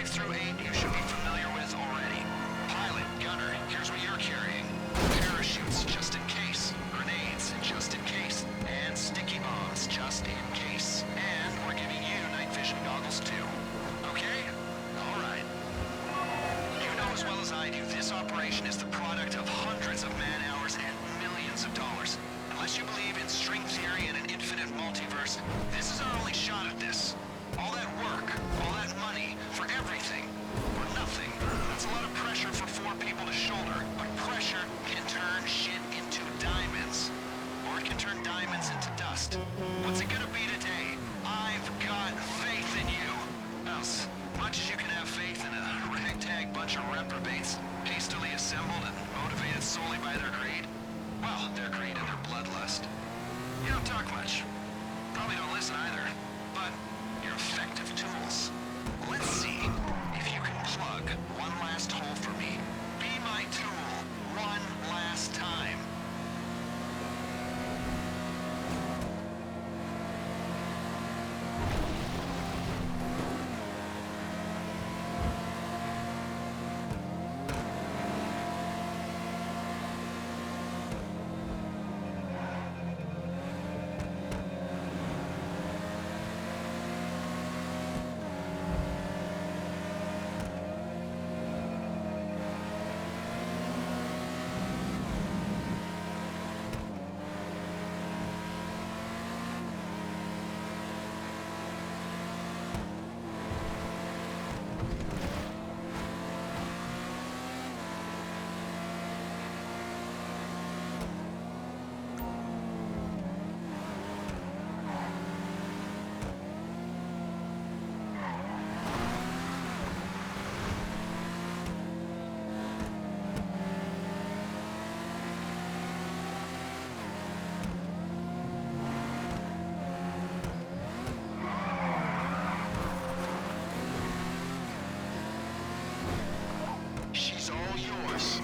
5-8 you should be familiar with already. Pilot, gunner, here's what you're carrying. Parachutes, just in case. Grenades, just in case. And sticky bombs, just in case. And we're giving you night vision goggles too. Okay? Alright. You know as well as I do, this operation is the product of hundreds of man-hours and millions of dollars. Unless you believe in string theory and an infinite multiverse, this is our only shot at this. All that work, all that money, for everything, or nothing. That's a lot of pressure for 4 people to shoulder, but pressure can turn shit into diamonds. Or it can turn diamonds into dust. What's it gonna be today? I've got faith in you. As much as you can have faith in a ragtag bunch of reprobates, hastily assembled and motivated solely by their greed. Well, their greed and their bloodlust. You don't talk much. Probably don't listen either. But you're effective tools. Let's see if you can plug one last hole for me. Be my tool one last time. She's all yours.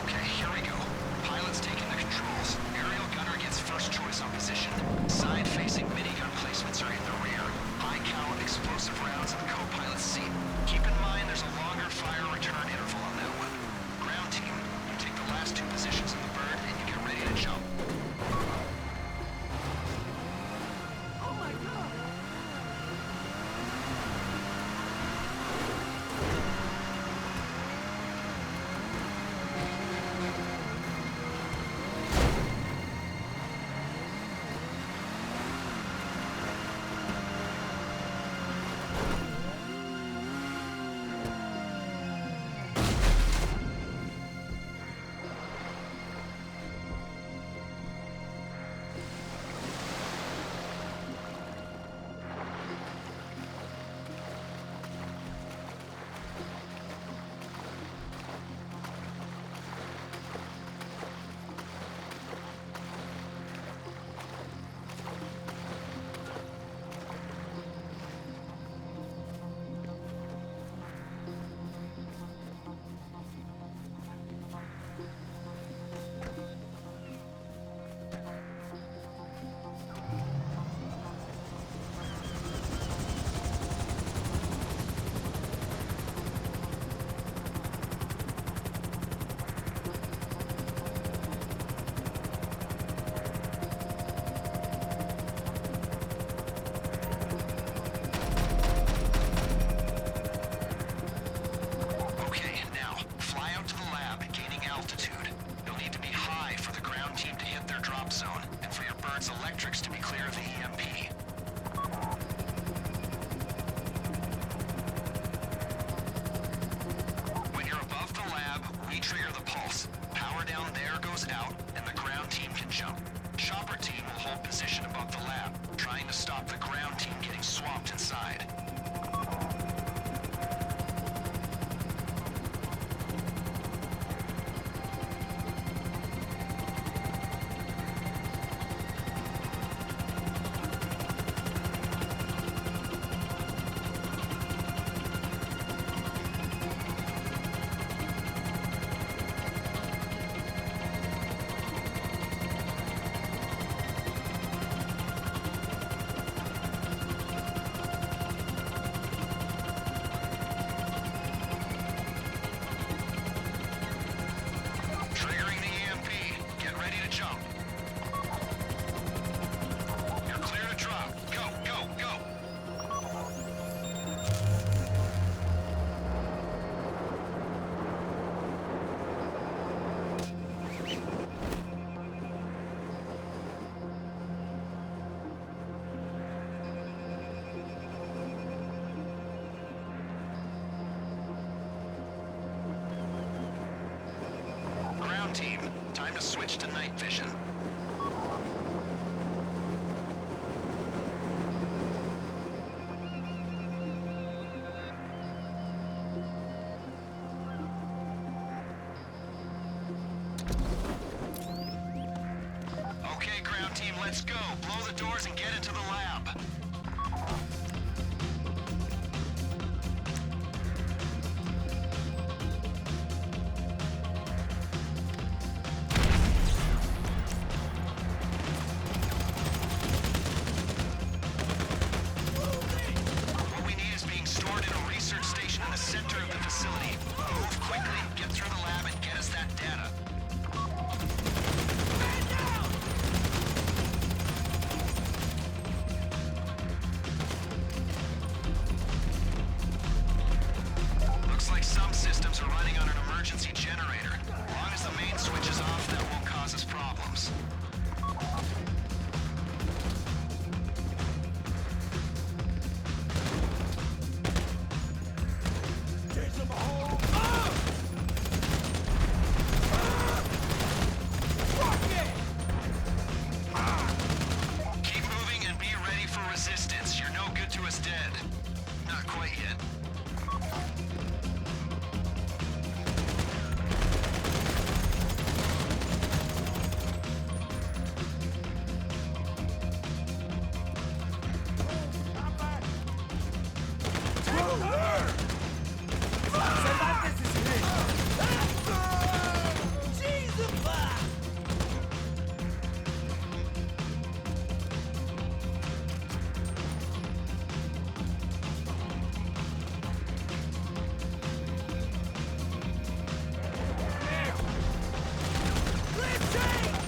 Okay, here we go. Pilot's taking the controls. Aerial gunner gets first choice on position. Side-facing minigun placements are in the rear. High count explosive rounds in the co-pilot's seat. Keep in mind there's a longer fire return interval on that one. Ground team, you take the last 2 positions in the bird and you get ready to jump. Oh my god! ground team. Time to switch to night vision. Okay, ground team, let's go. Blow the doors and get into the lab. What we need is being stored in a research station in the center of the facility. Move quickly, get through the lab, and get us that data. Looks like some systems are running on an emergency generator. As long as the main switch is off, that won't cause us problems. Chase them home! Keep moving and be ready for resistance. You're no good to us dead. Not quite yet.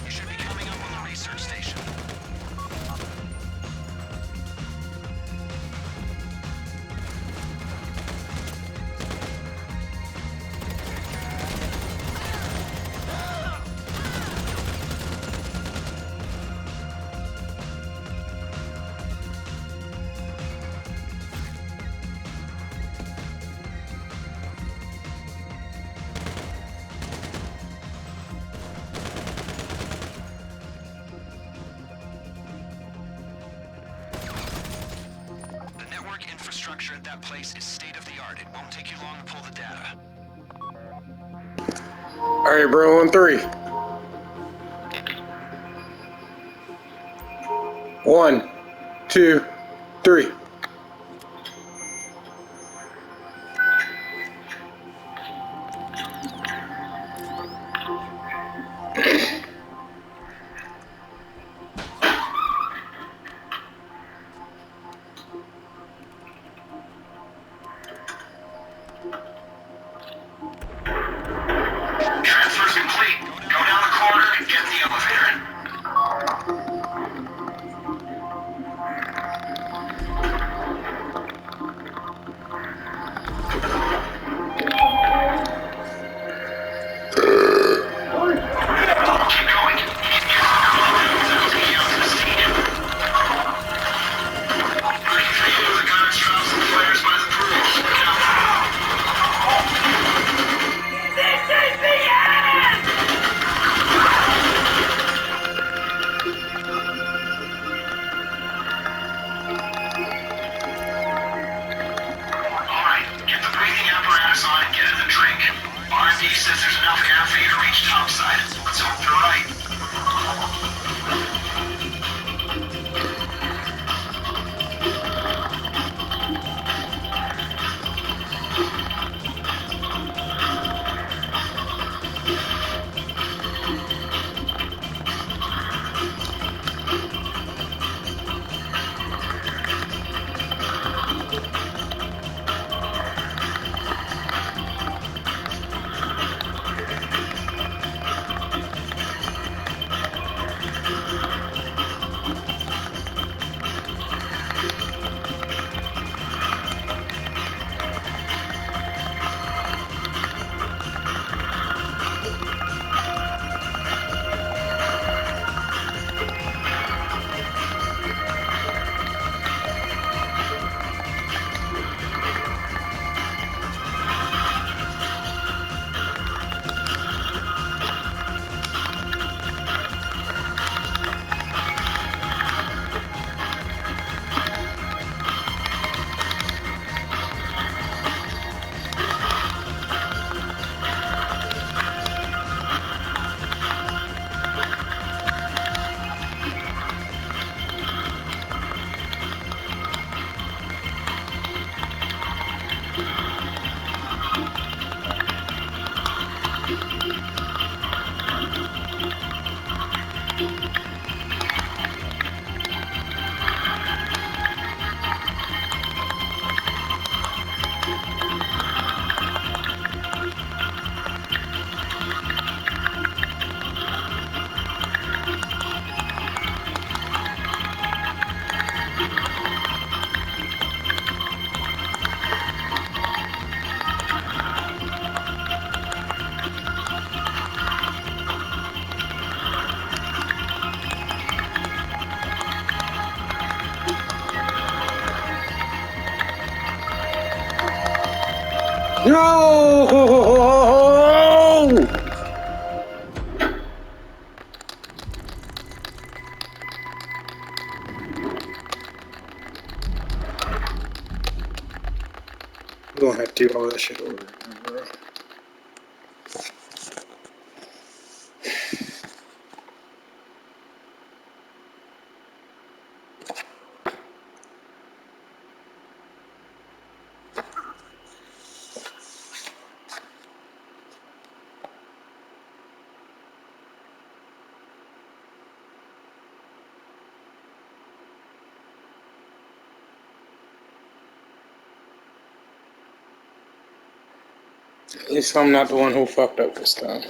You should be coming up on the research station. The network infrastructure at that place is state-of-the-art. It won't take you long to pull the data. All right, bro, on three. 1, 2, 3. Transfer's complete. Go down the corridor and get in the elevator. Keep going. The guards drop some flares by the pool. Look out. Alright, get the breathing apparatus on and get in the drink. R&D says there's enough air for you to reach topside. Let's hope they're right. No! We're gonna have to do all that shit over again, bro. At least I'm not the one who fucked up this time.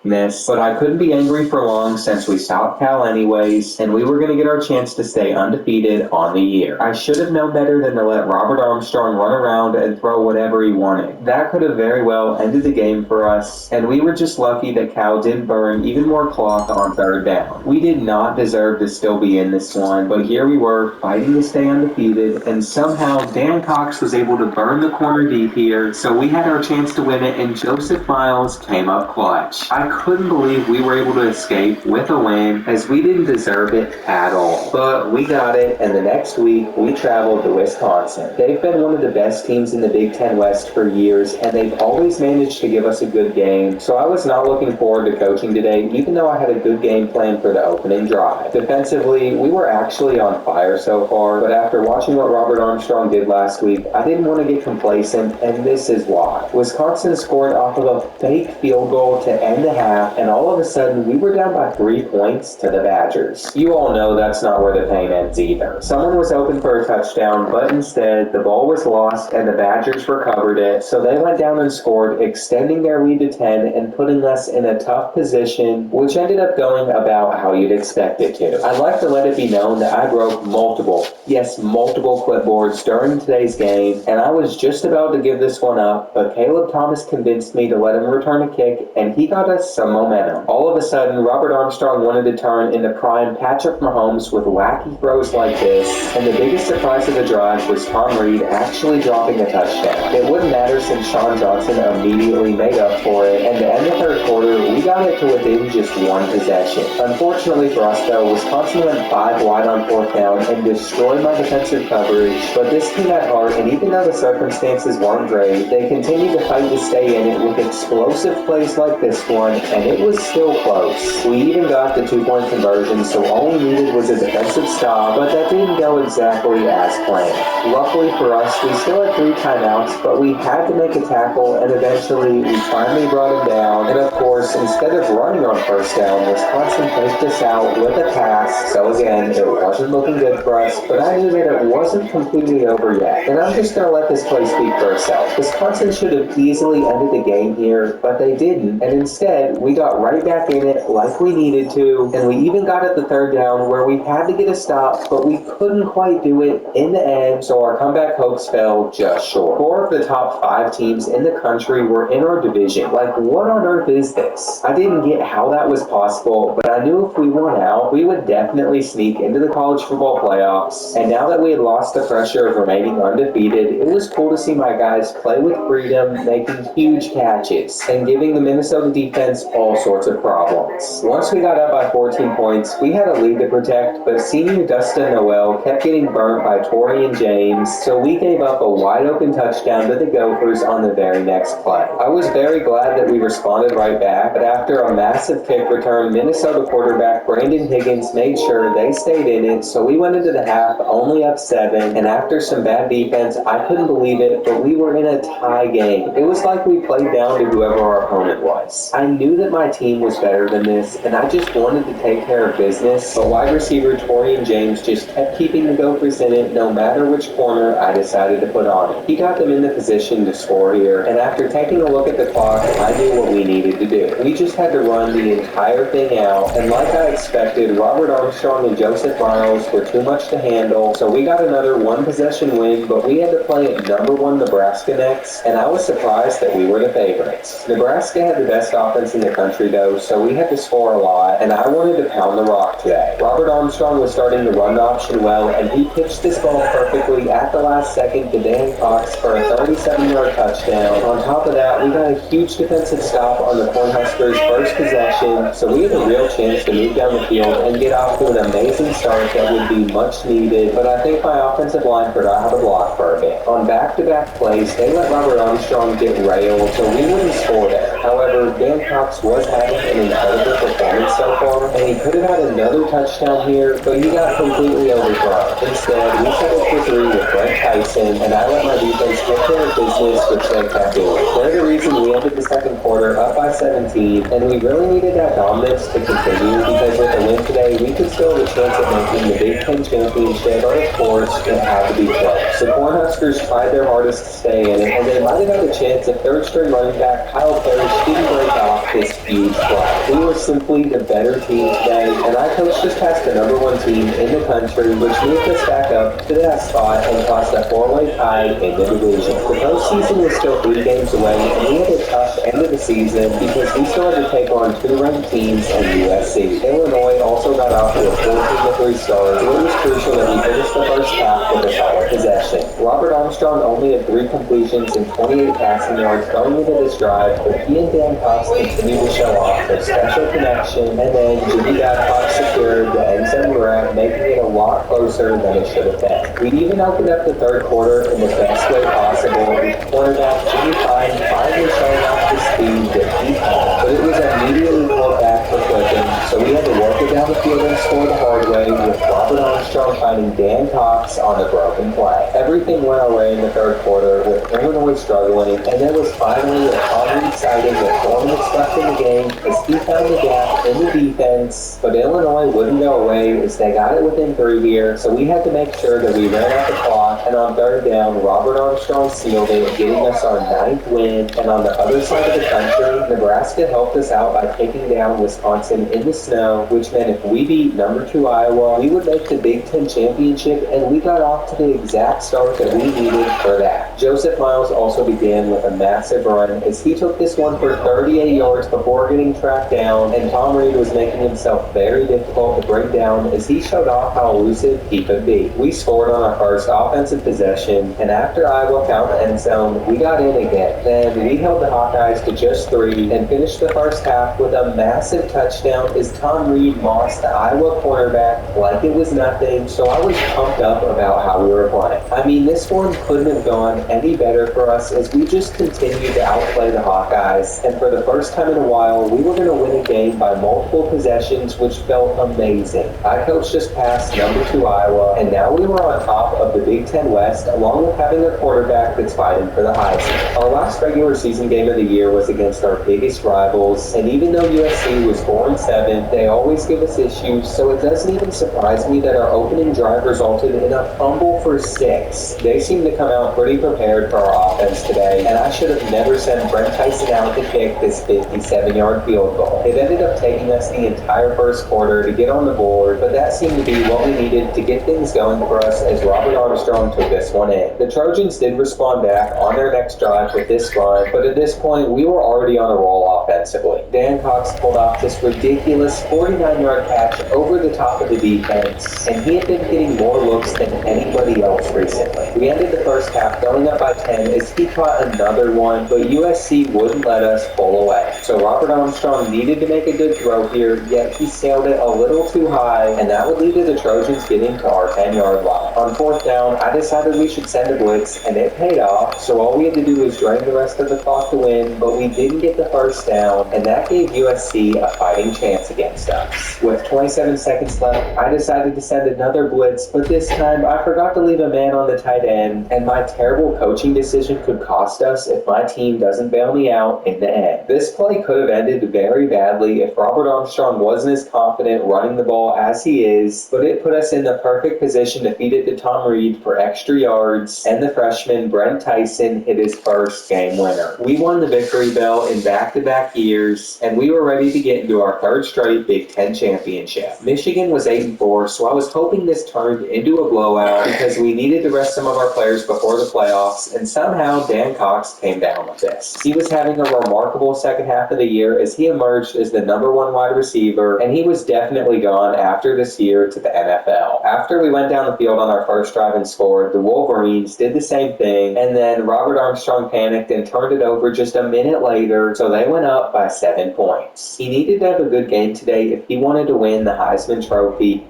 But I couldn't be angry for long since we stopped Cal anyways, and we were going to get our chance to stay undefeated on the year. I should have known better than to let Robert Armstrong run around and throw whatever he wanted. That could have very well ended the game for us, and we were just lucky that Cal didn't burn even more clock on third down. We did not deserve to still be in this one, but here we were fighting to stay undefeated, and somehow Dan Cox was able to burn the corner deep here, so we had our chance to win it, and Joseph Miles came up clutch. I couldn't believe we were able to escape with a win, as we didn't deserve it at all. But we got it, and the next week we traveled to Wisconsin. They've been one of the best teams in the Big Ten West for years, and they've always managed to give us a good game, so I was not looking forward to coaching today, even though I had a good game plan for the opening drive. Defensively, we were actually on fire so far, but after watching what Robert Armstrong did last week, I didn't want to get complacent, and this is why. Wisconsin scored off of a fake field goal to end the half, and all of a sudden we were down by 3 points to the Badgers. You all know that's not where the pain ends either. Someone was open for a touchdown, but instead the ball was lost and the Badgers recovered it, so they went down and scored, extending their lead to 10 and putting us in a tough position, which ended up going about how you'd expect it to. I'd like to let it be known that I broke multiple clipboards during today's game, and I was just about to give this one up, but Caleb Thomas convinced me to let him return a kick, and he got us some momentum. All of a sudden, Robert Armstrong wanted to turn into prime Patrick Mahomes with wacky throws like this, and the biggest surprise of the drive was Tom Reed actually dropping a touchdown. It wouldn't matter since Sean Johnson immediately made up for it, and to end the third quarter, we got it to within just one possession. Unfortunately for us though, Wisconsin went 5 wide on fourth down and destroyed my defensive coverage, but this team at heart, and even though the circumstances weren't great, they continued to fight to stay in it with explosive plays like this one, and it was still close. We even got the 2-point conversion, so all we needed was a defensive stop, but that didn't go exactly as planned. Luckily for us, we still had 3 timeouts, but we had to make a tackle, and eventually we finally brought him down, and of course, instead of running on first down, Wisconsin faked us out with a pass, so again, it wasn't looking good for us, but I knew that it wasn't completely over yet, and I'm just going to let this play speak for itself. Wisconsin should have easily ended the game here, but they didn't, and instead, we got right back in it like we needed to, and we even got at the third down where we had to get a stop, but we couldn't quite do it in the end, so our comeback hopes fell just short. 4 of the top 5 teams in the country were in our division. Like, what on earth is this? I didn't get how that was possible, but I knew if we won out, we would definitely sneak into the college football playoffs, and now that we had lost the pressure of remaining undefeated, it was cool to see my guys play with freedom, making huge catches, and giving the Minnesota defense all sorts of problems. Once we got up by 14 points, we had a lead to protect, but senior Dustin Noel kept getting burnt by Torian James, so we gave up a wide open touchdown to the Gophers on the very next play. I was very glad that we responded right back, but after a massive kick return, Minnesota quarterback Brandon Higgins made sure they stayed in it, so we went into the half only up 7, and after some bad defense, I couldn't believe it, but we were in a tie game. It was like we played down to whoever our opponent was. I knew that my team was better than this, and I just wanted to take care of business, but wide receiver Torian James just kept keeping the Gophers in it no matter which corner I decided to put on it. He got them in the position to score here, and after taking a look at the clock, I knew what we needed to do. We just had to run the entire thing out, and like I expected, Robert Armstrong and Joseph Miles were too much to handle, so we got another 1-possession win, but we had to play at number 1 Nebraska next, and I was surprised that we were the favorites. Nebraska had the best offensive in the country though, so we had to score a lot, and I wanted to pound the rock today. Robert Armstrong was starting to run the option well, and he pitched this ball perfectly at the last second to Dan Cox for a 37-yard touchdown. On top of that, we got a huge defensive stop on the Cornhuskers' first possession, so we had a real chance to move down the field and get off to an amazing start that would be much needed, but I think my offensive line forgot how to block for a bit. On back-to-back plays, they let Robert Armstrong get railed, so we wouldn't score there. However, Dan Cox was having an incredible performance so far, and he could have had another touchdown here, but he got completely overthrown. Instead, we settled for 3 with Brent Tyson, and I let my defense take care of business, which they kept doing. They're the reason we ended the second quarter up by 17, and we really needed that dominance to continue, because with the win today, we could still have a chance at making the Big Ten Championship, but of course, it had to be close. The Cornhuskers tried their hardest to stay in it, and they might have had a chance if third-string running back Kyle Parrish didn't break off this huge play. We were simply the better team today, and I coached us past the #1 team in the country, which moved us back up to that spot and caused a 4-way tie in the division. The postseason was still 3 games away, and we had a tough end of the season because we still had to take on 2 ranked teams and USC. Illinois also got off to a 14-3 start, so it was crucial that we finished the first half with a solid possession. Robert Armstrong only had 3 completions and 28 passing yards going into this drive, but he and Dan Cox continued to show off their special connection, and then Jimmy Babcock secured the end zone grab, making it a lot closer than it should have been. We even opened up the third quarter in the best way possible, with quarterback Jimmy Fine finally showing off the speed that he had, but it was immediately pulled back for clicking, so we had to work it down the field and score the hard way, with Robert Armstrong finding Dan Cox on the broken play. Everything went our way in the third quarter, with Illinois struggling, and there was finally a Tom Reed sighting with 4 minutes left in the game as he found the gap in the defense, but Illinois wouldn't go away as they got it within 3 here, so we had to make sure that we ran out the clock, and on third down, Robert Armstrong sealed it, getting us our 9th win, and on the other side of the country, Nebraska helped us out by taking down Wisconsin in the snow, which meant if we beat #2 Iowa, we would make the Big Ten Championship, and we got off to the exact start that we needed for that. Joseph Miles also began with a massive run as he took this one for 38 yards before getting tracked down, and Tom Reed was making himself very difficult to bring down as he showed off how elusive he could be. We scored on our first offensive possession, and after Iowa found the end zone, we got in again. Then we held the Hawkeyes to just 3 and finished the first half with a massive touchdown as Tom Reed mossed the Iowa cornerback like it was nothing, so I was pumped up about how we were playing. I mean, this one couldn't have gone any better for us as we just continued to outplay the Hawkeyes, and for the first time in a while, we were going to win a game by multiple possessions, which felt amazing. I coached us past #2 Iowa, and now we were on top of the Big Ten West, along with having a quarterback that's fighting for the Heisman. Our last regular season game of the year was against our biggest rivals, and even though USC was 4-7, they always give us issues, so it doesn't even surprise me that our opening drive resulted in a fumble for 6. They seem to come out pretty prepared for our offense today, and I should have never sent Brent Tyson out to kick this 57-yard field goal. It ended up taking us the entire first quarter to get on the board, but that seemed to be what we needed to get things going for us as Robert Armstrong took this one in. The Trojans did respond back on their next drive with this run, but at this point, we were already on a roll offensively. Dan Cox pulled off this ridiculous 49-yard catch over the top of the defense, and he had been getting more looks than anybody else recently. We ended the first half going up by 10 as he caught another one, but USC wouldn't let us pull away. So Robert Armstrong needed to make a good throw here, yet he sailed it a little too high, and that would lead to the Trojans getting to our 10-yard line. On fourth down, I decided we should send a blitz, and it paid off, so all we had to do was drain the rest of the clock to win, but we didn't get the first down, and that gave USC a fighting chance against us. With 27 seconds left, I decided to send another blitz, but this time I forgot to leave a man on the tight end, and my terrible coaching decision could cost us if my team doesn't bail me out in the end. This play could have ended very badly if Robert Armstrong wasn't as confident running the ball as he is, but it put us in the perfect position to feed it to Tom Reed for extra extra yards, and the freshman Brent Tyson hit his first game winner. We won the victory bell in back-to-back years, and we were ready to get into our third straight Big Ten championship. Michigan was 8-4, so I was hoping this turned into a blowout because we needed to rest some of our players before the playoffs, and somehow Dan Cox came down with this. He was having a remarkable second half of the year as he emerged as the number one wide receiver, and he was definitely gone after this year to the NFL. After we went down the field on our first drive and scored, the Wolverines did the same thing, and then Robert Armstrong panicked and turned it over just a minute later, so they went up by 7 points. He needed to have a good game today if he wanted to win the Heisman Trophy.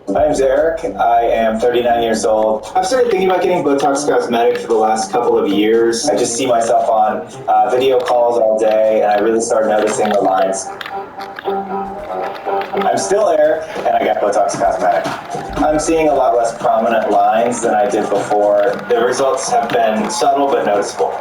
My name's Eric. I am 39 years old. I've started thinking about getting Botox Cosmetic for the last couple of years. I just see myself on video calls all day, and I really started noticing the lines. I'm still Eric, and I got Botox Cosmetic. I'm seeing a lot less prominent lines than I did before. The results have been subtle but noticeable.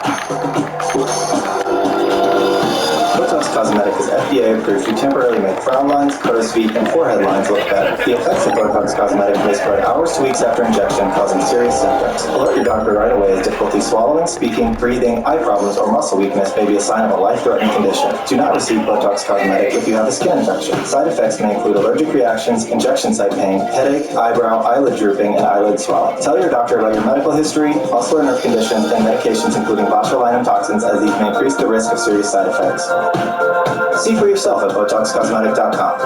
Botox Cosmetic is FDA approved to temporarily make frown lines, crow's feet, and forehead lines look better. The effects of Botox Cosmetic may spread hours to weeks after injection, causing serious symptoms. Alert your doctor right away as difficulty swallowing, speaking, breathing, eye problems, or muscle weakness may be a sign of a life-threatening condition. Do not receive Botox Cosmetic if you have a skin infection. Side effects may include allergic reactions, injection site pain, headache, eyebrow, eyelid drooping, and eyelid swelling. Tell your doctor about your medical history, muscular nerve conditions, and medications including botulinum toxins, as these may increase the risk of serious side effects. See for yourself at BotoxCosmetic.com.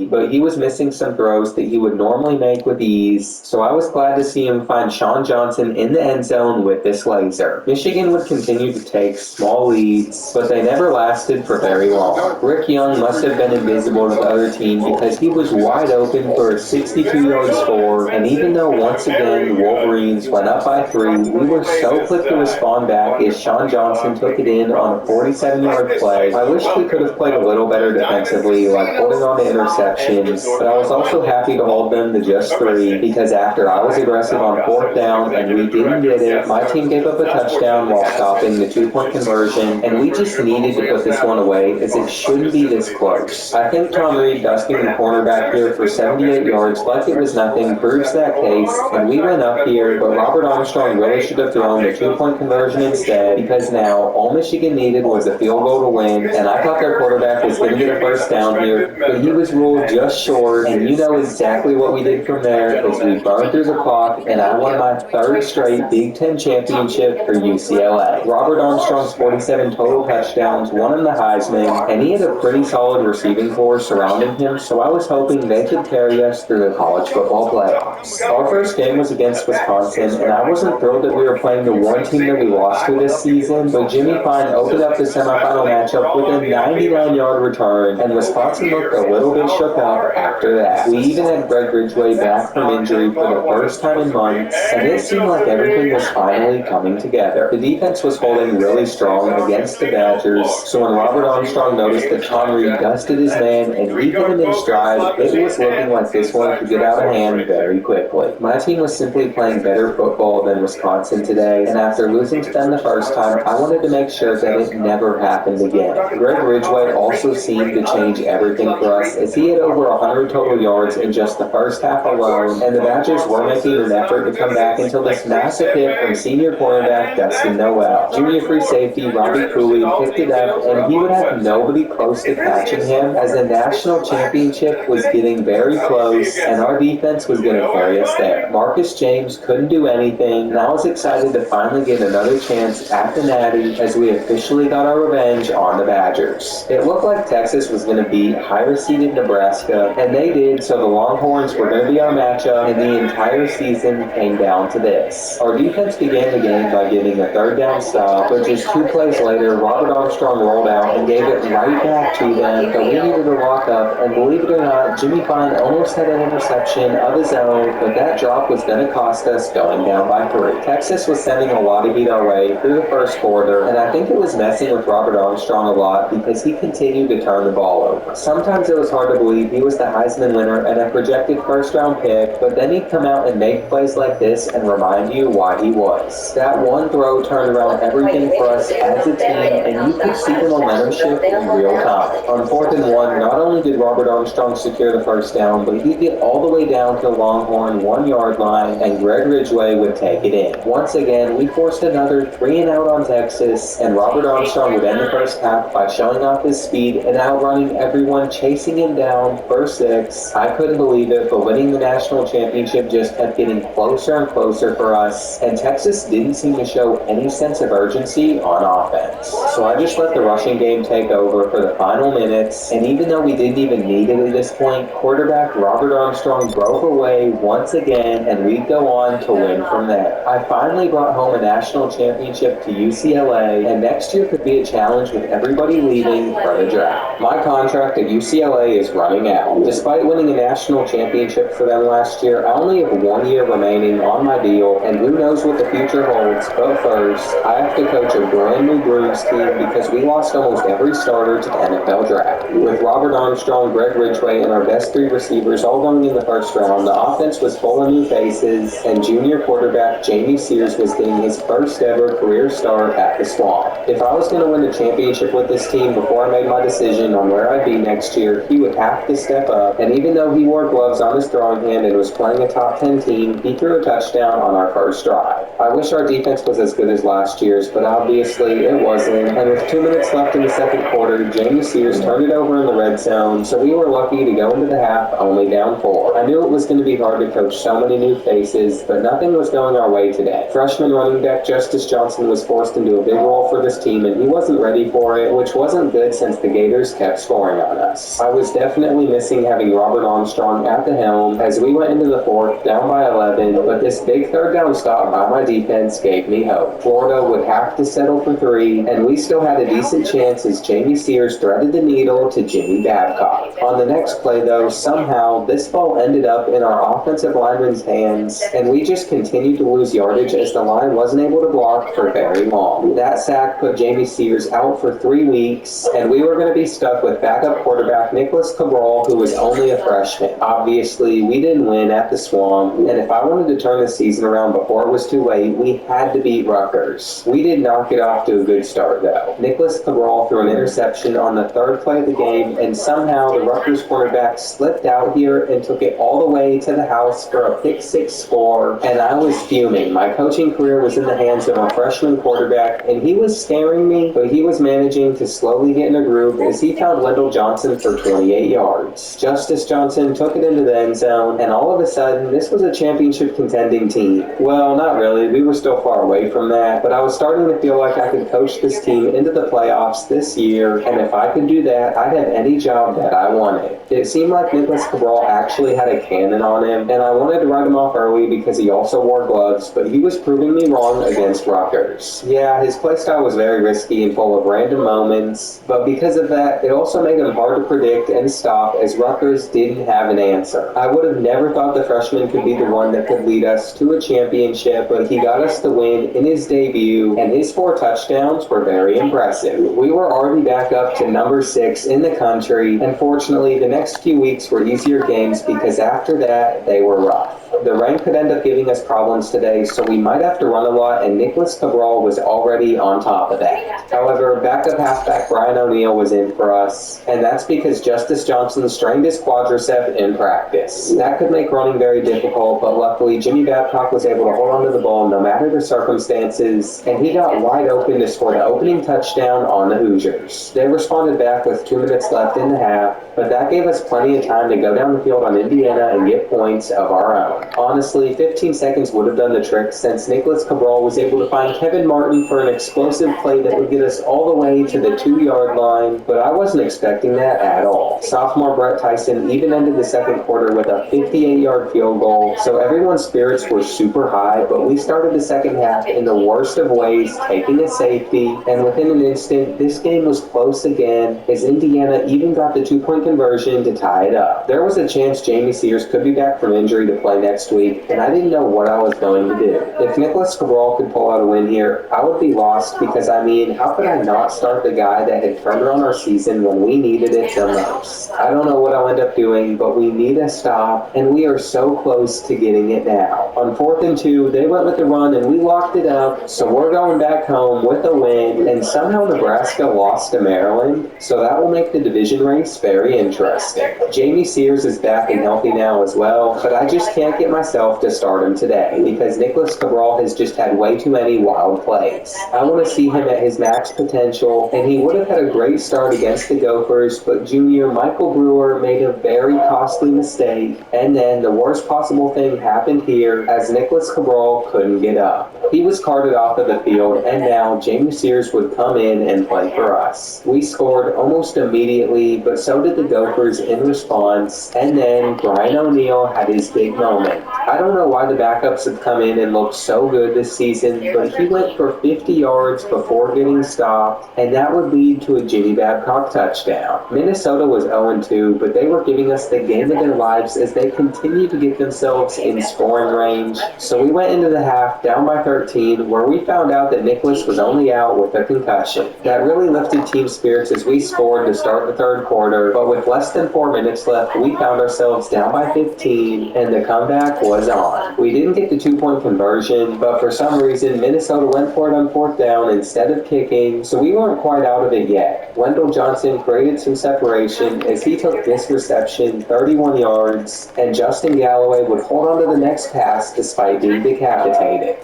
But he was missing some throws that he would normally make with ease, so I was glad to see him find Sean Johnson in the end zone with this laser. Michigan would continue to take small leads, but they never lasted for very long. Rick Young must have been invisible to the other team because he was wide open for a 62-yard score, and even though once again the Wolverines went up by 3, we were so quick to respond back as Sean Johnson took it in on a 47-yard play. I wish we could have played a little better defensively, like holding on to interceptions, but I was also happy to hold them to just 3 because after I was aggressive on 4th down and we didn't get it, my team gave up a touchdown while stopping the 2-point conversion, and we just needed to put this one away as it shouldn't be this close. I think Tom Reed dusting the cornerback here for 78 yards like it was nothing proves that case, and we went up here, but Robert Armstrong really should have thrown the 2-point conversion instead because now all Michigan needed was a field goal to win, and I thought their quarterback was going to get a first down here, but he was ruled just short, and you know exactly what we did from there as we burned through the clock, and I won my 3rd straight Big Ten championship for UCLA. Robert Armstrong's 47 total touchdowns won him the Heisman, and he had a pretty solid receiving corps surrounding him, so I was hoping they could carry us through the college football playoffs. Our first game was against Wisconsin, and I wasn't thrilled that we were playing the one team that we lost to this season, but Jimmy Fine opened up the semifinal matchup with a 99-yard return, and Wisconsin looked a little bit shook up after that. We even had Greg Ridgway back from injury for the first time in months, and it seemed like everything was finally coming together. The defense was holding really strong against the Badgers, so when Robert Armstrong noticed that Tom Reed dusted his man and he hit him in stride, it was looking like this one could get out of hand very quickly. My team was simply playing better football than Wisconsin today, and after losing to them the first time, I wanted to make sure that it never happened again. Greg Ridgway also seemed to change everything for us as he had over 100 total yards in just the first half alone, and the Badgers were making an effort to come back until this massive hit from senior cornerback Dustin Noel. Junior free safety Robbie Cooley picked it up, and he would have nobody close to catching him as the national championship was getting very close, and our defense was going to carry us there. Marcus James couldn't do anything, and I was excited to finally get another chance at the Natty as we officially got our revenge on the Badgers. It looked like Texas was going to beat higher-seeded Nebraska, and they did, so the Longhorns were going to be our matchup, and the entire season came down to this. Our defense began the game by getting a 3rd down stop, but just 2 plays later, Robert Armstrong rolled out and gave it right back to them, so we needed to lock up, and believe it or not, Jimmy Fine almost had an interception of his own, but that drop was going to cost us going down by 3. Texas was sending a lot of heat our way through the first quarter, and I think it was messing with Robert Armstrong a lot because he continued to turn the ball over. Sometimes it was hard to believe believe he was the Heisman winner and a projected first-round pick, but then he'd come out and make plays like this and remind you why he was. That one throw turned around everything for us as a team, and you could see the momentum shift in real time. On 4th and 1, not only did Robert Armstrong secure the first down, but he'd get all the way down to the Longhorn 1-yard line, and Greg Ridgway would take it in. Once again, we forced another 3-and-out on Texas, and Robert Armstrong would end the first half by showing off his speed and outrunning everyone, chasing him down for 6. I couldn't believe it, but winning the national championship just kept getting closer and closer for us, and Texas didn't seem to show any sense of urgency on offense. So I just let the rushing game take over for the final minutes, and even though we didn't even need it at this point, quarterback Robert Armstrong drove away once again, and we'd go on to win from there. I finally brought home a national championship to UCLA, and next year could be a challenge with everybody leaving for the draft. My contract at UCLA is running out. Despite winning a national championship for them last year, I only have 1 year remaining on my deal, and who knows what the future holds. But first, I have to coach a brand new Bruins team because we lost almost every starter to the NFL draft. With Robert Armstrong, Greg Ridgway, and our best 3 receivers all going in the first round, the offense was full of new faces, and junior quarterback Jamie Sears was getting his first ever career start at the Swamp. If I was going to win a championship with this team before I made my decision on where I'd be next year, he would have to step up, and even though he wore gloves on his throwing hand and was playing a top 10 team, he threw a touchdown on our first drive. I wish our defense was as good as last year's, but obviously it wasn't, and with 2 minutes left in the second quarter, Jamie Sears turned it over in the red zone, so we were lucky to go into the half only down 4. I knew it was going to be hard to coach so many new faces, but nothing was going our way today. Freshman running back Justice Johnson was forced into a big role for this team, and he wasn't ready for it, which wasn't good since the Gators kept scoring on us. I was definitely missing having Robert Armstrong at the helm as we went into the 4th, down by 11, but this big third down stop by my defense gave me hope. Florida would have to settle for 3, and we still had a decent chance as Jamie Sears threaded the needle to Jimmy Babcock. On the next play, though, somehow this ball ended up in our offensive lineman's hands, and we just continued to lose yardage as the line wasn't able to block for very long. That sack put Jamie Sears out for 3 weeks, and we were going to be stuck with backup quarterback Nicholas Cabral, who was only a freshman. Obviously, we didn't win at the Swamp, and if I wanted to turn the season around before it was too late, we had to beat Rutgers. We did not get off to a good start, though. Nicholas Cabral threw an interception on the 3rd play of the game, and somehow the Rutgers quarterback slipped out here and took it all the way to the house for a pick-6 score, and I was fuming. My coaching career was in the hands of a freshman quarterback, and he was scaring me, but he was managing to slowly get in a groove as he found Wendell Johnson for 28 yards. Justice Johnson took it into the end zone, and all of a sudden, this was a championship contending team. Well, not really. We were still far away from that, but I was starting to feel like I could coach this team into the playoffs this year, and if I could do that, I'd have any job that I wanted. It seemed like Nicholas Cabral actually had a cannon on him, and I wanted to write him off early because he also wore gloves, but he was proving me wrong against Rutgers. Yeah, his play style was very risky and full of random moments, but because of that, it also made him hard to predict and stop as Rutgers didn't have an answer. I would have never thought the freshman could be the one that could lead us to a championship, but he got us the win in his debut, and his 4 touchdowns were very impressive. We were already back up to number 6 in the country, and fortunately, the next few weeks were easier games because after that, they were rough. The rain could end up giving us problems today, so we might have to run a lot, and Nicholas Cabral was already on top of that. However, backup halfback Brian O'Neill was in for us, and that's because Justice Johnson strained his quadricep in practice. That could make running very difficult, but luckily Jimmy Babcock was able to hold onto the ball no matter the circumstances, and he got wide open to score the opening touchdown on the Hoosiers. They responded back with 2 minutes left in the half, but that gave us plenty of time to go down the field on Indiana and get points of our own. Honestly, 15 seconds would have done the trick since Nicholas Cabral was able to find Kevin Martin for an explosive play that would get us all the way to the 2-yard line, but I wasn't expecting that at all. Sophomore Brett Tyson even ended the second quarter with a 58-yard field goal, so everyone's spirits were super high, but we started the second half in the worst of ways, taking a safety, and within an instant, this game was close again as Indiana even got the 2-point conversion to tie it up. There was a chance Jamie Sears could be back from injury to play next week, and I didn't know what I was going to do. If Nicholas Cabral could pull out a win here, I would be lost because, I mean, how could I not start the guy that had turned around our season when we needed it the most? I I don't know what I'll end up doing, but we need a stop, and we are so close to getting it now. On 4th and 2, they went with the run, and we locked it up, so we're going back home with a win, and somehow Nebraska lost to Maryland, so that will make the division race very interesting. Jamie Sears is back and healthy now as well, but I just can't get myself to start him today, because Nicholas Cabral has just had way too many wild plays. I want to see him at his max potential, and he would have had a great start against the Gophers, but junior Michael Brewer made a very costly mistake, and then the worst possible thing happened here as Nicholas Cabral couldn't get up. He was carted off of the field, and now Jamie Sears would come in and play for us. We scored almost immediately, but so did the Gophers in response, and then Brian O'Neill had his big moment. I don't know why the backups have come in and looked so good this season, but he went for 50 yards before getting stopped, and that would lead to a Jimmy Babcock touchdown. Minnesota was 0-2, but they were giving us the game of their lives as they continued to get themselves in scoring range. So we went into the half down by 13, where we found out that Nicholas was only out with a concussion. That really lifted team spirits as we scored to start the third quarter, but with less than 4 minutes left, we found ourselves down by 15, and the comeback was on. We didn't get the 2-point conversion, but for some reason, Minnesota went for it on 4th down instead of kicking, so we weren't quite out of it yet. Wendell Johnson created some separation as he took this reception 31 yards, and Justin Galloway would hold on to the next pass despite being decapitated.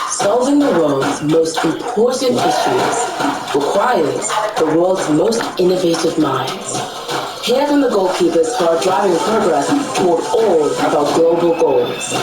Solving the world's most important issues requires the world's most innovative minds. Hear from the goalkeepers who are driving progress toward all of our global goals.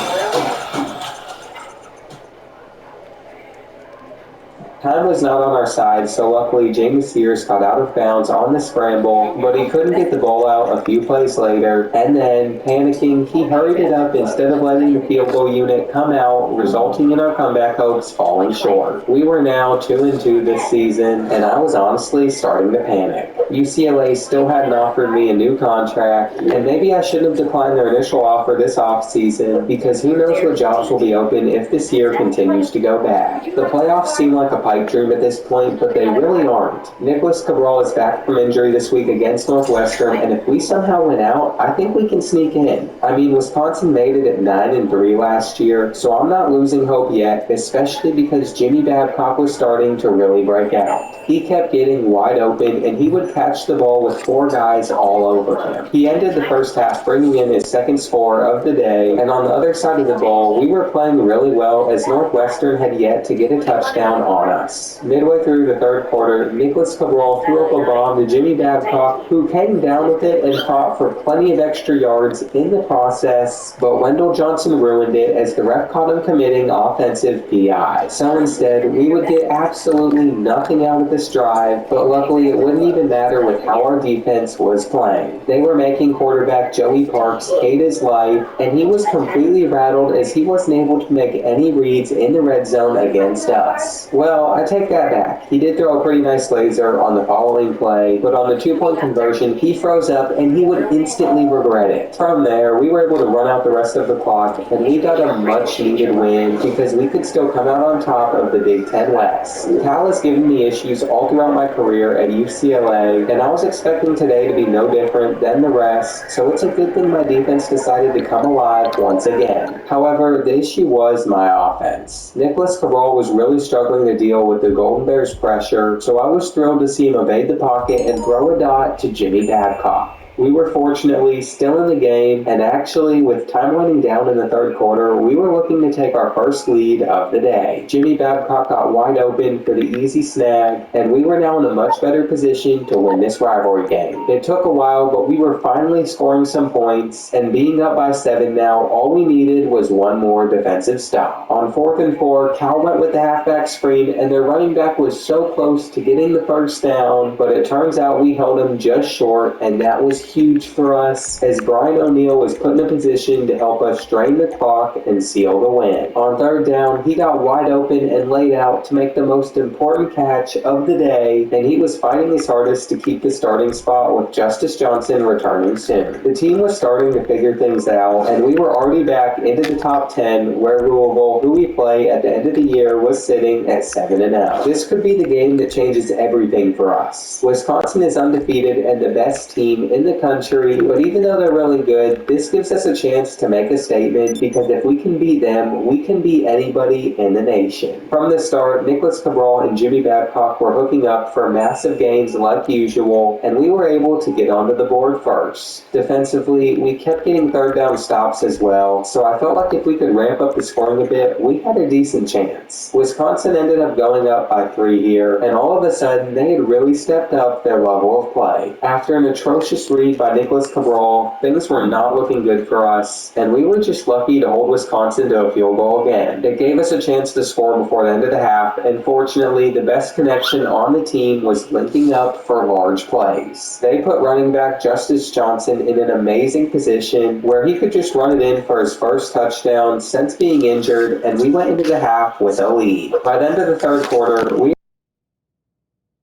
Time was not on our side, so luckily Jamie Sears got out of bounds on the scramble, but he couldn't get the ball out a few plays later, and then, panicking, he hurried it up instead of letting the field goal unit come out, resulting in our comeback hopes falling short. We were now 2-2 this season, and I was honestly starting to panic. UCLA still hadn't offered me a new contract, and maybe I shouldn't have declined their initial offer this offseason, because who knows what jobs will be open if this year continues to go bad. The playoffs seem like a pipe dream at this point, but they really aren't. Nicholas Cabral is back from injury this week against Northwestern, and if we somehow win out, I think we can sneak in. I mean, Wisconsin made it at 9-3 last year, so I'm not losing hope yet, especially because Jimmy Babcock was starting to really break out. He kept getting wide open, and he would catch the ball with 4 guys all over him. He ended the first half bringing in his second score of the day, and on the other side of the ball, we were playing really well as Northwestern had yet to get a touchdown on us. Midway through the third quarter, Nicholas Cabral threw up a bomb to Jimmy Babcock, who came down with it and fought for plenty of extra yards in the process, but Wendell Johnson ruined it as the ref caught him committing offensive PI. So instead, we would get absolutely nothing out of this drive, but luckily it wouldn't even matter with how our defense was playing. They were making quarterback Joey Parks hate his life, and he was completely rattled as he wasn't able to make any reads in the red zone against us. Well, I take that back. He did throw a pretty nice laser on the following play, but on the 2-point conversion, he froze up and he would instantly regret it. From there, we were able to run out the rest of the clock, and we got a much-needed win because we could still come out on top of the Big Ten West. Cal has given me issues all throughout my career at UCLA, and I was expecting today to be no different than the rest, so it's a good thing my defense decided to come alive once again. However, the issue was my offense. Nicholas Cabral was really struggling to deal with the Golden Bears' pressure, so I was thrilled to see him evade the pocket and throw a dot to Jimmy Babcock. We were fortunately still in the game, and actually, with time winding down in the third quarter, we were looking to take our first lead of the day. Jimmy Babcock got wide open for the easy snag, and we were now in a much better position to win this rivalry game. It took a while, but we were finally scoring some points, and being up by 7 now, all we needed was one more defensive stop. On 4th and 4, Cal went with the halfback screen, and their running back was so close to getting the first down, but it turns out we held him just short, and that was huge for us, as Brian O'Neill was put in a position to help us drain the clock and seal the win. On third down, he got wide open and laid out to make the most important catch of the day, and he was fighting his hardest to keep the starting spot with Justice Johnson returning soon. The team was starting to figure things out, and we were already back into the top 10, where Louisville, who we play at the end of the year, was sitting at 7-0. This could be the game that changes everything for us. Wisconsin is undefeated and the best team in the country, but even though they're really good, this gives us a chance to make a statement, because if we can beat them, we can beat anybody in the nation. From the start, Nicholas Cabral and Jimmy Babcock were hooking up for massive gains like usual, and we were able to get onto the board first. Defensively, we kept getting third down stops as well, so I felt like if we could ramp up the scoring a bit, we had a decent chance. Wisconsin ended up going up by 3 here, and all of a sudden, they had really stepped up their level of play. After an atrocious read by Nicholas Cabral, things were not looking good for us, and we were just lucky to hold Wisconsin to a field goal again. It gave us a chance to score before the end of the half, and fortunately, the best connection on the team was linking up for large plays. They put running back Justice Johnson in an amazing position where he could just run it in for his first touchdown since being injured, and we went into the half with a lead. By the end of the third quarter,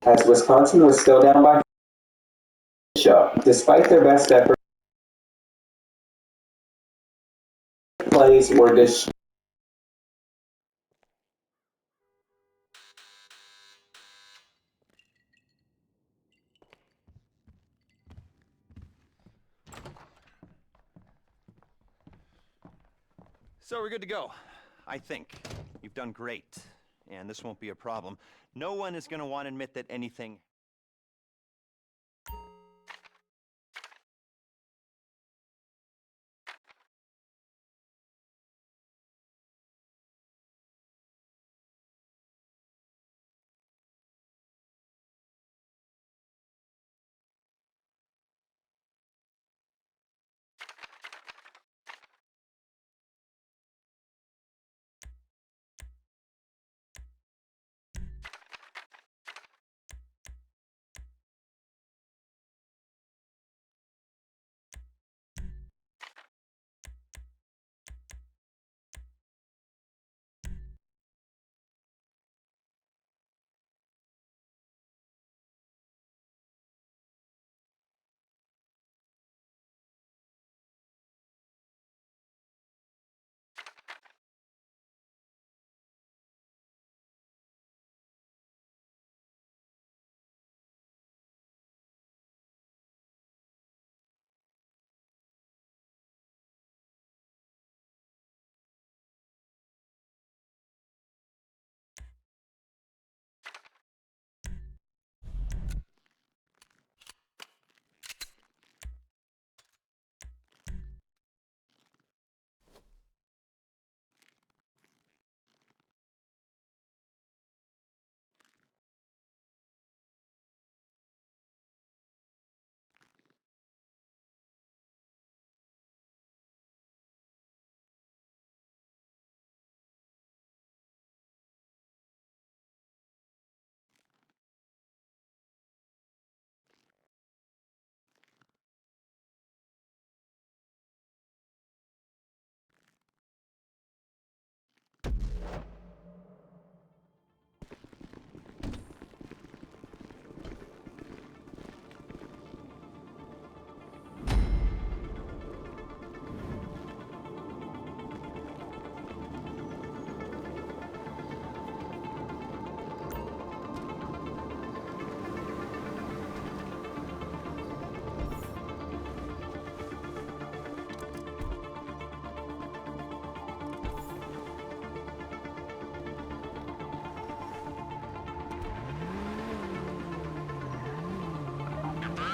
as Wisconsin was still down by despite their best effort, plays were So we're good to go. I think. You've done great. And this won't be a problem. No one is going to want to admit that anything...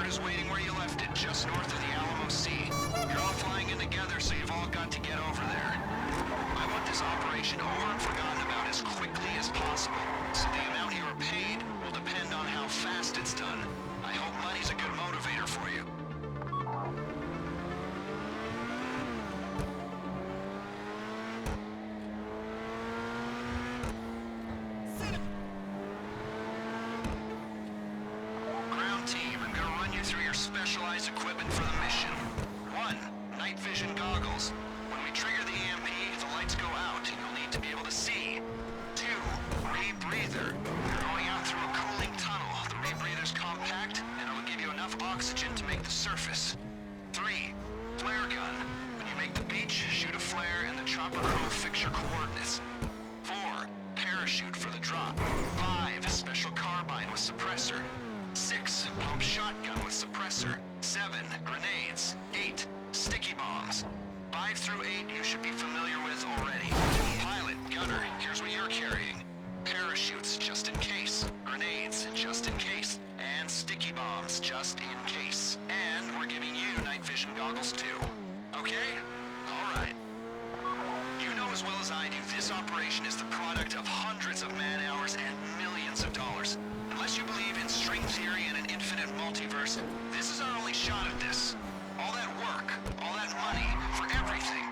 is waiting where you left it, just north of the Alamo Sea. You're all flying in together, so you've all got to get over there. I want this operation over and forgotten about as quickly as possible, so the amount you are paid will depend on how fast it's done. I hope money's a good motivator for you. Ground team, I'm gonna run you through your specialized equipment for the Chopper crew fix your coordinates. 4. Parachute for the drop. 5. Special carbine with suppressor. 6. Pump shotgun with suppressor. 7. Grenades. 8. Sticky bombs. 5 through 8 you should be familiar with already. Pilot, gunner, here's what you're carrying. Parachutes, just in case. Grenades, just in case. And sticky bombs, just in case. And we're giving you night vision goggles too. Okay? Alright. You know as well as I do, this operation is the product of hundreds of man-hours and millions of dollars. Unless you believe in string theory and an infinite multiverse, this is our only shot at this. All that work, all that money, for everything,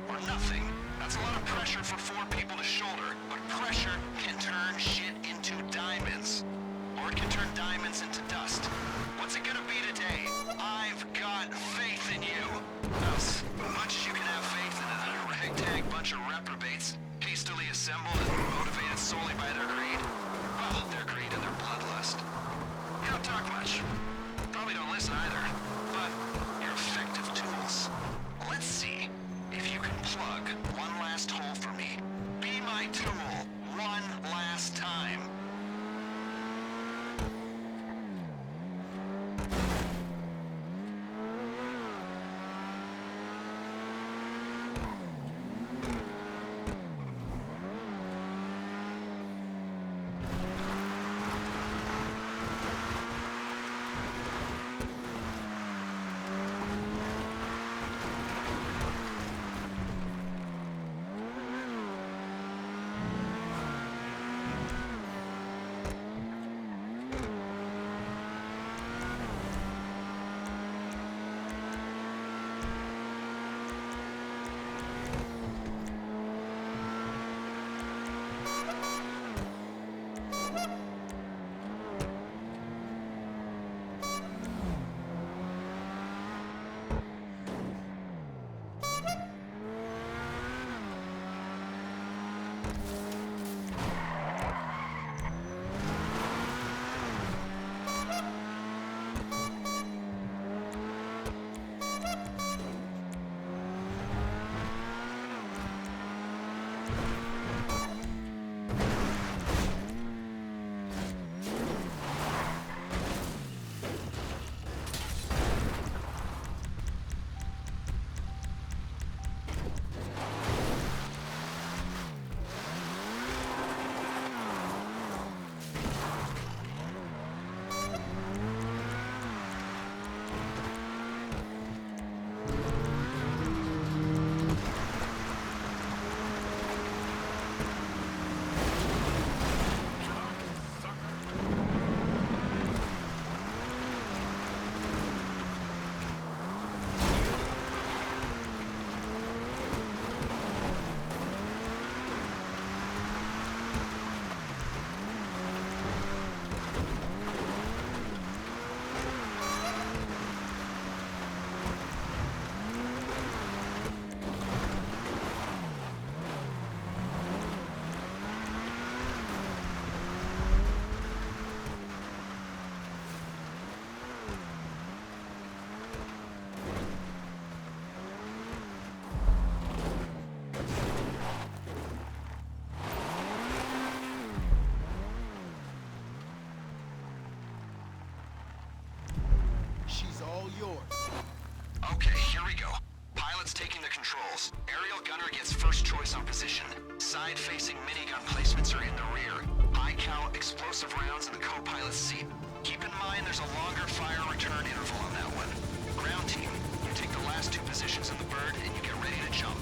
or nothing. That's a lot of pressure for 4 people to shoulder, but pressure can turn shit into diamonds. Or it can turn diamonds into dust. What's it gonna be today? I've got faith in you. As much as you can have faith in a ragtag bunch of reprobates, hastily assembled and motivated solely by their greed. Well, their greed and their bloodlust. You don't talk much. Probably don't listen either. But you're effective tools. Let's see if you can plug one last hole for me. Be my tool one last time. Side-facing minigun placements are in the rear. High-cal explosive rounds in the co-pilot's seat. Keep in mind there's a longer fire return interval on that one. Ground team, you take the last 2 positions in the bird and you get ready to jump.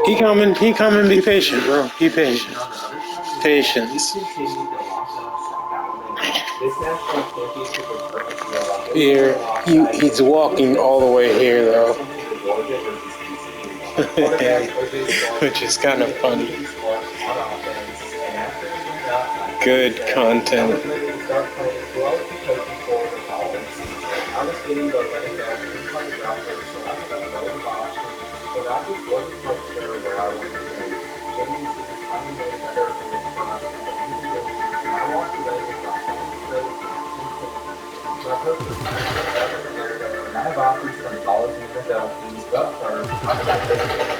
He coming, be patient, bro. Be patient. Patience. Here, he's walking all the way here, though. Which is kind of funny. Good content. I have offers from college in the Philippines, but first,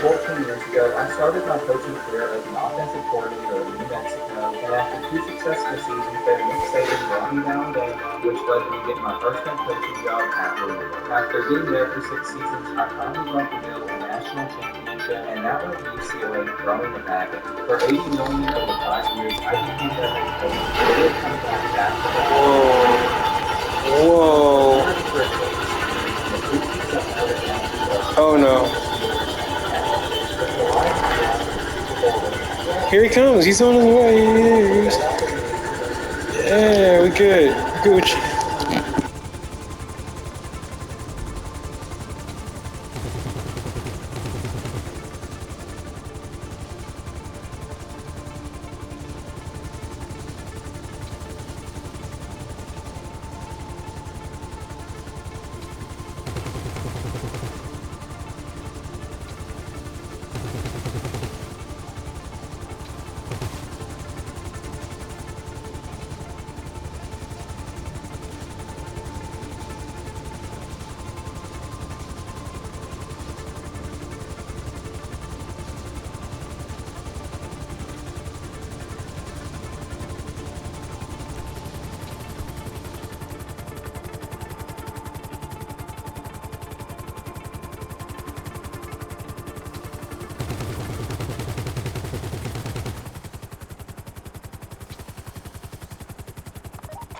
14 years ago, I started my coaching career as an offensive coordinator in New Mexico, and after 2 successful seasons there in the state of Rocky Mountain, Alabama, which led me to get my first head coaching job at Louisville. After being there for 6 seasons, I finally brought the Bill a national championship, and that led to UCLA throwing the bag. For $80 million over 5 years, I became their head coach, really coming back to the Whoa. Oh no. Here he comes. He's on his way. Yeah, we good. Gucci.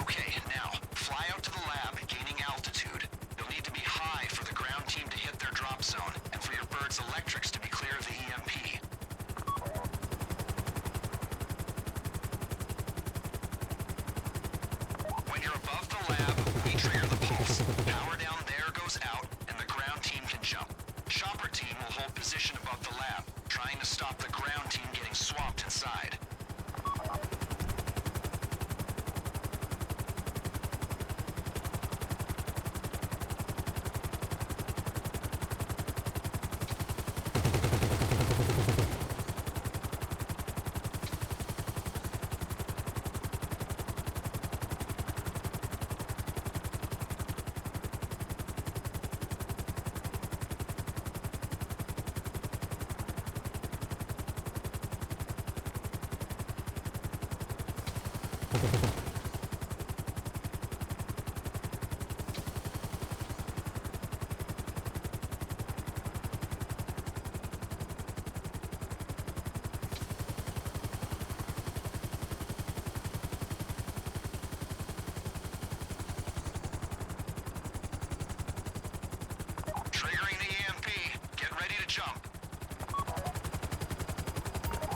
Okay, now, fly out to the lab, gaining altitude. You'll need to be high for the ground team to hit their drop zone, and for your bird's electrics to be clear of the EMP. When you're above the lab, we trigger the pulse. Power down there goes out, and the ground team can jump. Chopper team will hold position above the lab, trying to stop the ground team getting swamped inside. Triggering the EMP. Get ready to jump.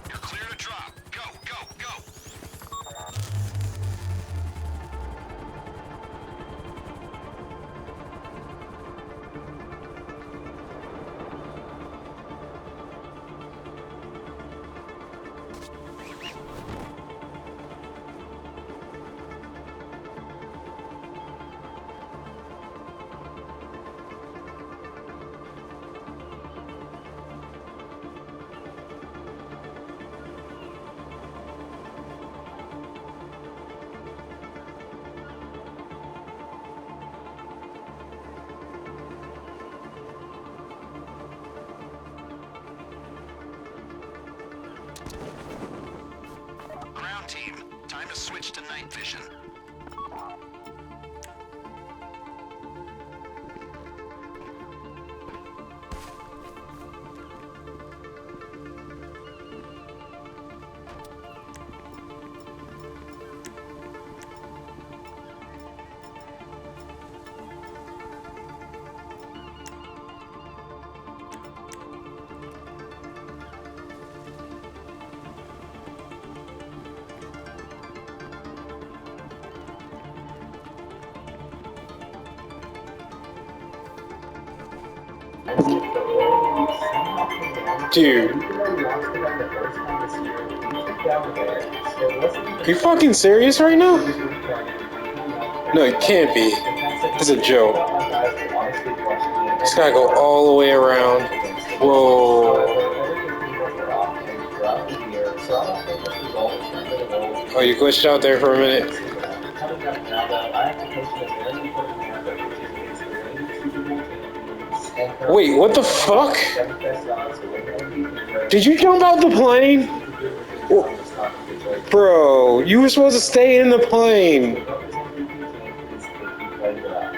You're clear to drop. Go, go, go! Ground team, time to switch to night vision. Dude. Are you fucking serious right now? No, it can't be. It's a joke. It's gotta go all the way around. Whoa. Oh, you glitched out there for a minute. Wait, what the fuck? Did you jump out the plane? Bro, you were supposed to stay in the plane.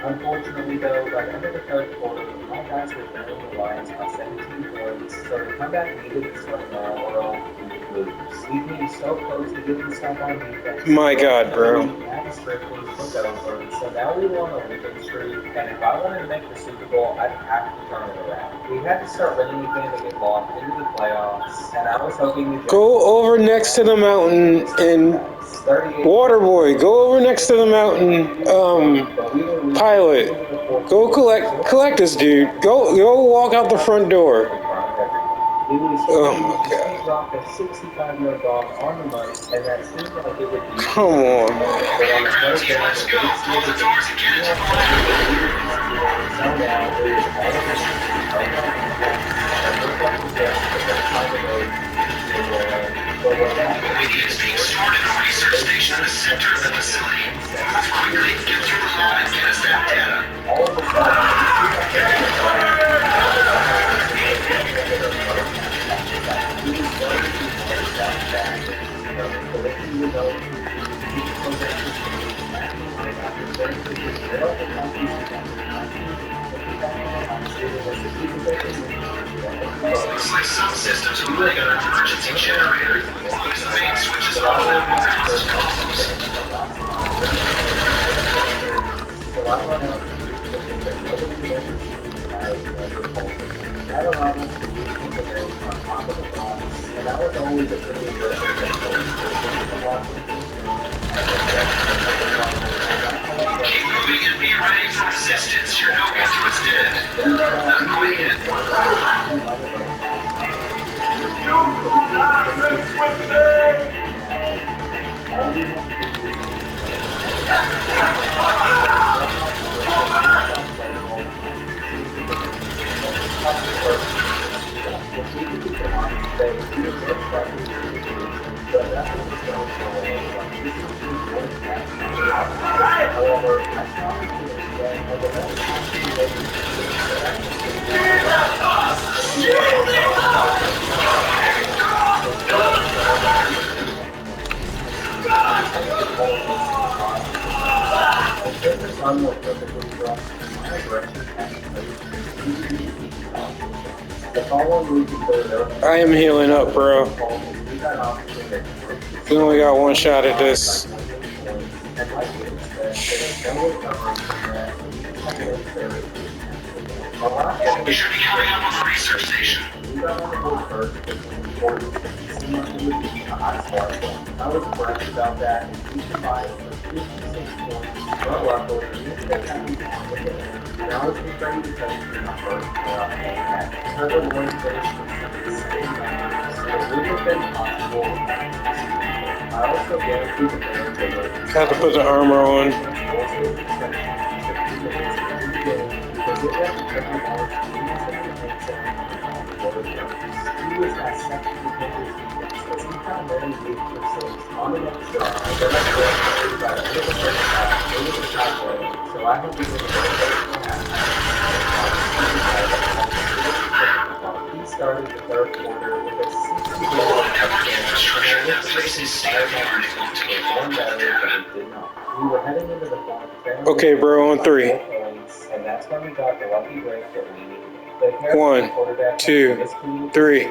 Unfortunately, though, by the end of the third quarter, my guys were barely the Lions by 17 points, so the comeback needed to start now or else we lose. We came so close to getting stuff on defense. My God, bro. So now we won a winning streak, and if I wanted to make the Super Bowl, I'd have to turn it around. We had to start winning again to get locked into the playoffs, and I was hoping to go over next to the mountain and Waterboy, go over next to the mountain, Pilot, go collect this dude. Go walk out the front door. Oh my God. Come on. Media is being stored in a research station in the center of the facility. Move quickly, get through the hall, and get us that data. Looks like some systems are running an emergency generator. Use the main switches off and fast keep moving and be ready for resistance. You're no good to it's dead. Not quite yet. I am healing up, bro. We only got one shot at this. We should be coming up with a research station. I was impressed about that, and we survived for 56 points, but luckily, and I was ready to take my first playoff game at Trevor Lawrence finished with 7 games, so it would have been possible. I also guaranteed the fans they would Had to put the armor on. He was at second defender's defense, because he found many big mistakes on the next drive. The next drive by the end of the first half, it was a tie, so I hope he was a He started the third quarter with a 60-yard touchdown. That place is state-of-the-art. It won't take you long to get data. We were heading into the fourth. Okay, bro, on 3. And that's when we got the lucky break that we needed. 1, 2, 3.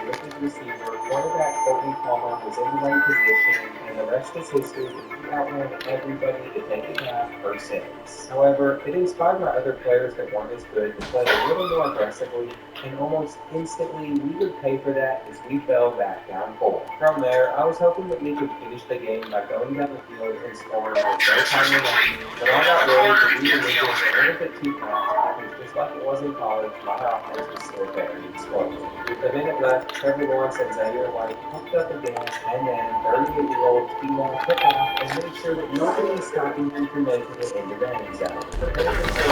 Quarterback Courtney Palmer was in the right position, and the rest is history. He outran everybody to take a half per 6. However, it inspired my other players that weren't as good to play a little more aggressively, and almost instantly we would pay for that as we fell back down 4. From there, I was hoping that we could finish the game by going down the field and scoring with no time remaining, but I got worried that we would make it a little bit too fast. just like it was in college, my offense was still very explosive. With a minute left, Trevor Lawrence and Zaire White hooked up again, and then 38-year-old T-Law took off and made sure that nobody was stopping him from making it into the end zone. The Panthers were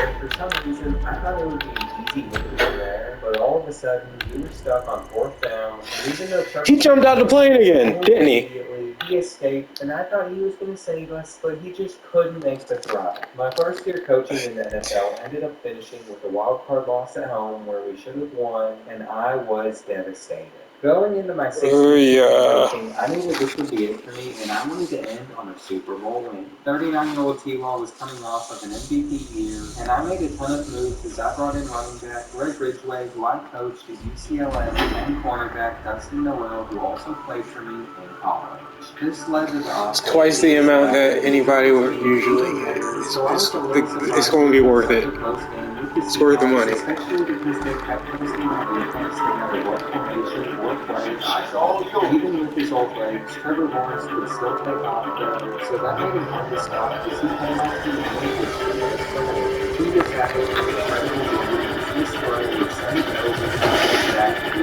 and for some reason, I thought it would be an easy victory there, but all of a sudden, we were stuck on 4th down, and even though Trevor He jumped out the plane again, didn't he? immediately, he escaped, and I thought he was going to save us, but he just couldn't make the throw. My first year coaching in the NFL ended up finishing with a wild card loss at home where we should have won, and I was devastated. Going into my 6th year coaching, I knew that this would be it for me, and I wanted to end on a Super Bowl win. 39-year-old T-Law was coming off of an MVP year, and I made a ton of moves as I brought in running back Greg Ridgway, who I coached at UCLA, and cornerback Dustin Noel, who also played for me in college. This led to the It's twice the amount that anybody would usually get. It's going to be worth it. It's worth the money. Especially because they kept posting on defense no matter what formation or play. Even with his old legs, Trevor Lawrence would still take off though, so that made him hard to stop as he came off the end with he just happened to be incredible movement. This throw was sent over back to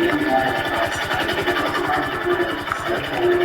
the